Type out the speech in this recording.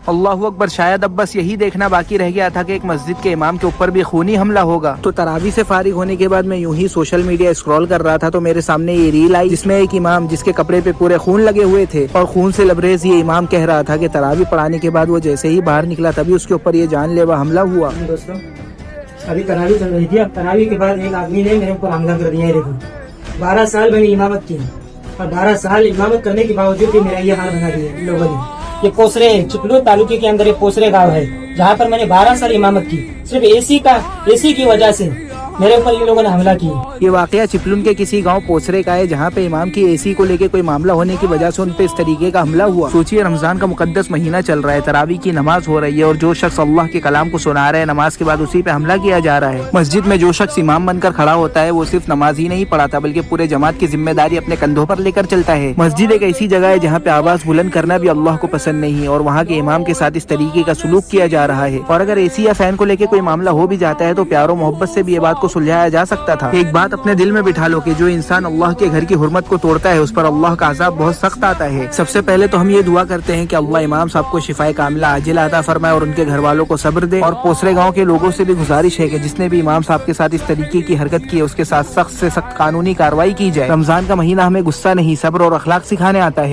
اللہ اکبر، شاید اب بس یہی دیکھنا باقی رہ گیا تھا کہ ایک مسجد کے امام کے اوپر بھی خونی حملہ ہوگا۔ تو تراویح سے فارغ ہونے کے بعد میں یوں ہی سوشل میڈیا اسکرول کر رہا تھا تو میرے سامنے یہ ریل آئی جس میں ایک امام جس کے کپڑے پہ پورے خون لگے ہوئے تھے اور خون سے لبریز یہ امام کہہ رہا تھا کہ تراویح پڑھانے کے بعد وہ جیسے ہی باہر نکلا تبھی اس کے اوپر یہ جان لیوا حملہ ہوا۔ دوستوں ابھی تراویح چل رہی تھی، اب تراویح کے بعد ایک آدمی نے میرے اوپر حملہ کر دیا ہے۔ دیکھو 12 سال میں نے امامت کی اور 12 سال امامت کرنے کے باوجود بھی میرا یہ حال بنا دیا ان لوگوں نے۔ یہ پوسرے چپلو تعلقے کے اندر ایک پوسرے گاؤں ہے جہاں پر میں نے 12 سال امامت کی، صرف اے سی کی وجہ سے میرے اوپر یہ لوگوں نے حملہ کیا۔ یہ واقعہ چپلن کے کسی گاؤں پوسرے کا ہے جہاں پہ امام کی اے سی کو لے کے کوئی معاملہ ہونے کی وجہ سے ان پہ اس طریقے کا حملہ ہوا۔ سوچیے رمضان کا مقدس مہینہ چل رہا ہے، تراویح کی نماز ہو رہی ہے اور جو شخص اللہ کے کلام کو سنا رہا ہے نماز کے بعد اسی پہ حملہ کیا جا رہا ہے۔ مسجد میں جو شخص امام بن کر کھڑا ہوتا ہے وہ صرف نماز ہی نہیں پڑھاتا بلکہ پورے جماعت کی ذمہ داری اپنے کندھوں پر لے کر چلتا ہے۔ مسجد ایک ایسی جگہ ہے جہاں پہ آواز بلند کرنا بھی اللہ کو پسند نہیں اور وہاں کے امام کے ساتھ اس طریقے کا سلوک کیا جا رہا ہے، اور اگر اے سی یا فین کو لے کے کوئی معاملہ ہو بھی جاتا ہے تو پیار و محبت سے بھی یہ بات کو سلجھایا جا سکتا تھا۔ ایک بات اپنے دل میں بٹھا لو کہ جو انسان اللہ کے گھر کی حرمت کو توڑتا ہے اس پر اللہ کا عذاب بہت سخت آتا ہے۔ سب سے پہلے تو ہم یہ دعا کرتے ہیں کہ اللہ امام صاحب کو شفائے کاملہ عاجل عطا فرمائے اور ان کے گھر والوں کو صبر دے، اور پوسرے گاؤں کے لوگوں سے بھی گزارش ہے کہ جس نے بھی امام صاحب کے ساتھ اس طریقے کی حرکت کی ہے اس کے ساتھ سخت سے سخت قانونی کارروائی کی جائے۔ رمضان کا مہینہ ہمیں غصہ نہیں صبر اور اخلاق سکھانے آتا ہے۔